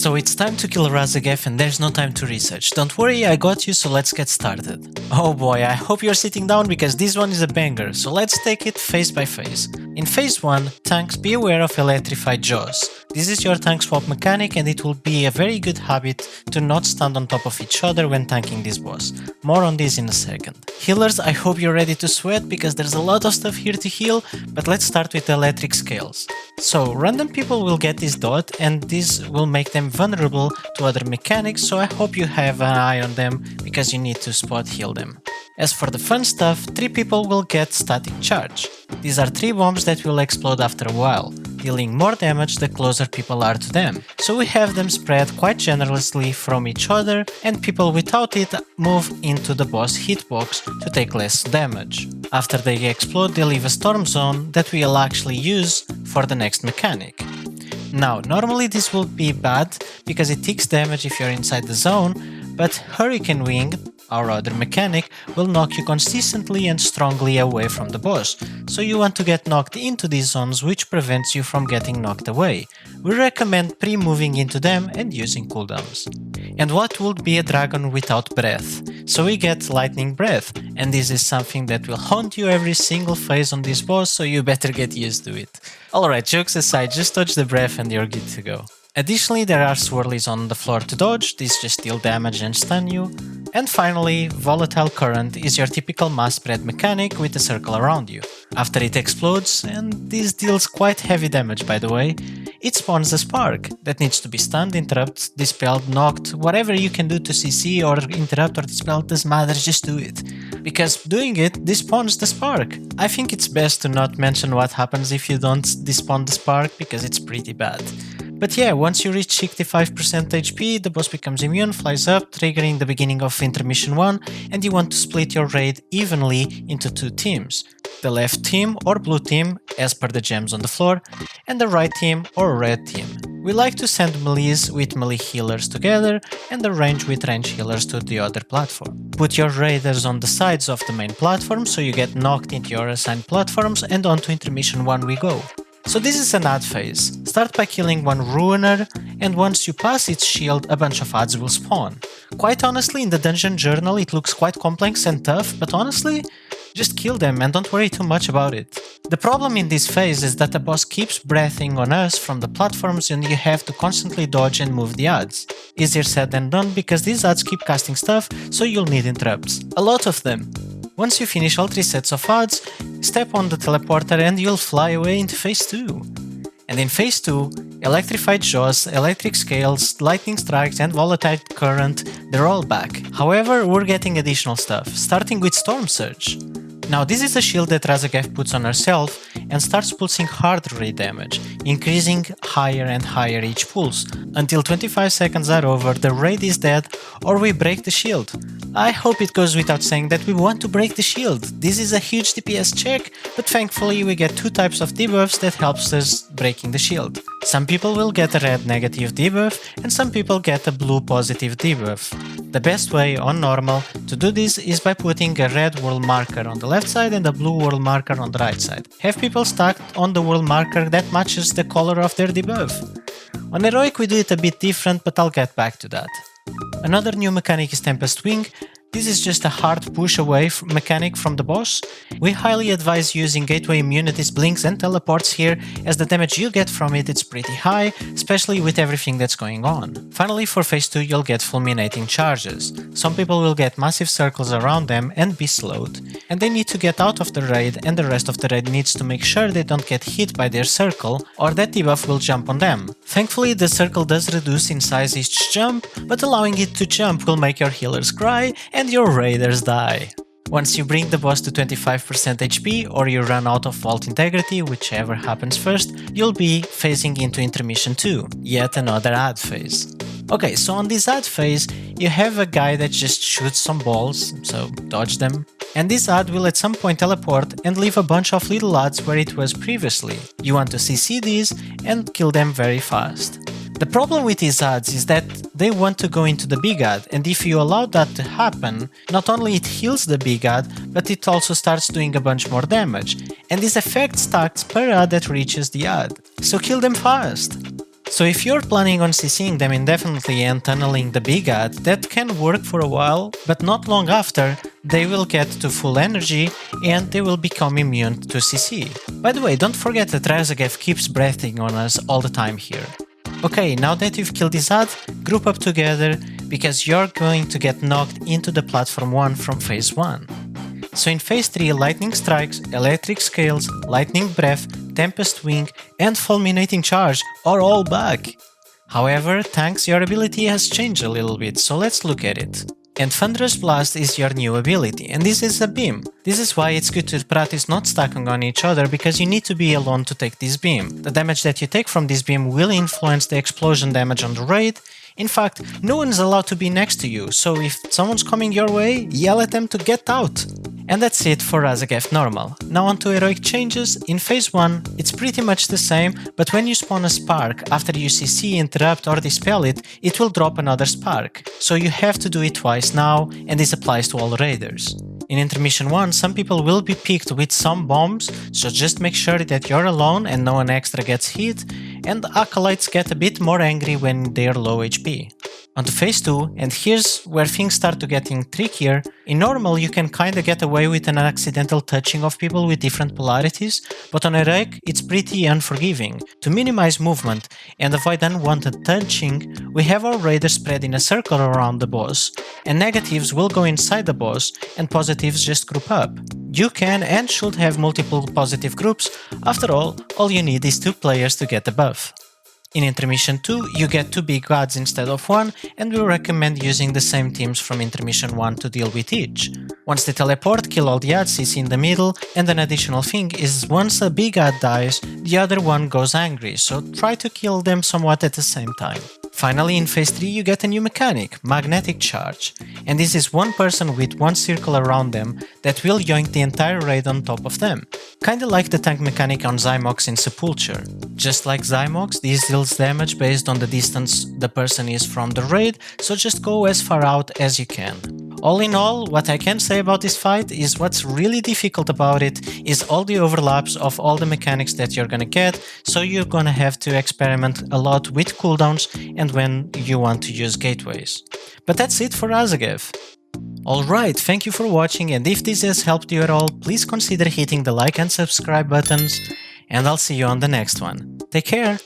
So it's time to kill Raszageth and there's no time to research. Don't worry, I got you, so let's get started. Oh boy, I hope you're sitting down because this one is a banger, so let's take it phase by phase. In phase 1, tanks, be aware of electrified jaws. This is your tank swap mechanic and it will be a very good habit to not stand on top of each other when tanking this boss. More on this in a second. Healers, I hope you're ready to sweat because there's a lot of stuff here to heal, but let's start with the electric scales. So, random people will get this dot and this will make them vulnerable to other mechanics, so I hope you have an eye on them because you need to spot heal them. As for the fun stuff, 3 people will get static charge. These are 3 bombs that will explode after a while, dealing more damage the closer people are to them. So we have them spread quite generously from each other, and people without it move into the boss hitbox to take less damage. After they explode, they leave a storm zone that we'll actually use for the next mechanic. Now, normally this will be bad because it takes damage if you're inside the zone, but Hurricane Wing, our other mechanic, will knock you consistently and strongly away from the boss, so you want to get knocked into these zones, which prevents you from getting knocked away. We recommend pre-moving into them and using cooldowns. And what would be a dragon without breath? So we get lightning breath, and this is something that will haunt you every single phase on this boss, so you better get used to it. Alright, jokes aside, just touch the breath and you're good to go. Additionally, there are swirlies on the floor to dodge, these just deal damage and stun you. And finally, Volatile Current is your typical mass spread mechanic with a circle around you. After it explodes, and this deals quite heavy damage by the way, it spawns a spark that needs to be stunned, interrupted, dispelled, knocked, whatever you can do to CC or interrupt or dispel, doesn't matter, just do it. Because doing it despawns the spark. I think it's best to not mention what happens if you don't despawn the spark because it's pretty bad. But yeah, once you reach 65% HP, the boss becomes immune, flies up, triggering the beginning of intermission 1, and you want to split your raid evenly into 2 teams. The left team or blue team, as per the gems on the floor, and the right team or red team. We like to send melees with melee healers together and the range with range healers to the other platform. Put your raiders on the sides of the main platform so you get knocked into your assigned platforms, and onto intermission 1 we go. So this is an ad phase. Start by killing one ruiner, and once you pass its shield, a bunch of ads will spawn. Quite honestly, in the dungeon journal it looks quite complex and tough, but honestly, just kill them and don't worry too much about it. The problem in this phase is that the boss keeps breathing on us from the platforms and you have to constantly dodge and move the ads. Easier said than done because these ads keep casting stuff, so you'll need interrupts. A lot of them. Once you finish all 3 sets of ads, step on the teleporter and you'll fly away into phase 2. And in phase 2, electrified jaws, electric scales, lightning strikes and volatile current, they're all back. However, we're getting additional stuff, starting with Storm Surge. Now this is a shield that Raszageth puts on herself and starts pulsing hard raid damage, increasing higher and higher each pulse. Until 25 seconds are over, the raid is dead or we break the shield. I hope it goes without saying that we want to break the shield. This is a huge DPS check, but thankfully we get 2 types of debuffs that helps us breaking the shield. Some people will get a red negative debuff and some people get a blue positive debuff. The best way on normal to do this is by putting a red world marker on the left side and a blue world marker on the right side. Have people stacked on the world marker that matches the color of their debuff. On Heroic we do it a bit different, but I'll get back to that. Another new mechanic is Tempest Wing. This is just a hard push away mechanic from the boss. We highly advise using gateway immunities, blinks and teleports here, as the damage you get from it is pretty high, especially with everything that's going on. Finally, for phase 2 you'll get fulminating charges. Some people will get massive circles around them and be slowed, and they need to get out of the raid, and the rest of the raid needs to make sure they don't get hit by their circle or that debuff will jump on them. Thankfully the circle does reduce in size each jump, but allowing it to jump will make your healers cry and your raiders die. Once you bring the boss to 25% HP or you run out of vault integrity, whichever happens first, you'll be phasing into intermission 2, yet another ad phase. Okay, so on this ad phase, you have a guy that just shoots some balls, so dodge them. And this ad will at some point teleport and leave a bunch of little ads where it was previously. You want to CC these and kill them very fast. The problem with these ads is that they want to go into the big ad, and if you allow that to happen, not only it heals the big ad, but it also starts doing a bunch more damage, and this effect stacks per ad that reaches the ad. So kill them fast! So if you're planning on CCing them indefinitely and tunneling the big god, that can work for a while, but not long after, they will get to full energy and they will become immune to CC. By the way, don't forget that Raszageth keeps breathing on us all the time here. Okay, now that you've killed this ad, group up together because you're going to get knocked into the platform 1 from phase 1. So in phase 3, lightning strikes, electric scales, lightning breath, tempest wing and fulminating charge are all back. However, thanks your ability has changed a little bit, so let's look at it. And Thunderous Blast is your new ability, and this is a beam. This is why it's good to practice not stacking on each other, because you need to be alone to take this beam. The damage that you take from this beam will influence the explosion damage on the raid. In fact, no one is allowed to be next to you, so if someone's coming your way, yell at them to get out. And that's it for Raszageth normal. Now on to heroic changes. In phase 1, it's pretty much the same, but when you spawn a spark, after you CC, interrupt or dispel it, it will drop another spark. So you have to do it twice now, and this applies to all raiders. In intermission 1, some people will be picked with some bombs, so just make sure that you're alone and no one extra gets hit, and acolytes get a bit more angry when they're low HP. On to phase 2, and here's where things start to getting trickier. In normal you can kinda get away with an accidental touching of people with different polarities, but on heroic it's pretty unforgiving. To minimize movement and avoid unwanted touching, we have our raiders spread in a circle around the boss, and negatives will go inside the boss and positives just group up. You can and should have multiple positive groups, after all you need is 2 players to get the buff. In intermission 2, you get 2 big gods instead of 1, and we recommend using the same teams from intermission 1 to deal with each. Once they teleport, kill all the adds CC in the middle, and an additional thing is once a big ad dies, the other one goes angry, so try to kill them somewhat at the same time. Finally, in phase 3 you get a new mechanic, magnetic charge, and this is one person with one circle around them that will yoink the entire raid on top of them. Kinda like the tank mechanic on Zymox in Sepulture. Just like Zymox, this deals damage based on the distance the person is from the raid, so just go as far out as you can. All in all, what I can say about this fight is what's really difficult about it is all the overlaps of all the mechanics that you're gonna get, so you're gonna have to experiment a lot with cooldowns and when you want to use gateways. But that's it for Raszageth. Alright, thank you for watching, and if this has helped you at all, please consider hitting the like and subscribe buttons, and I'll see you on the next one. Take care!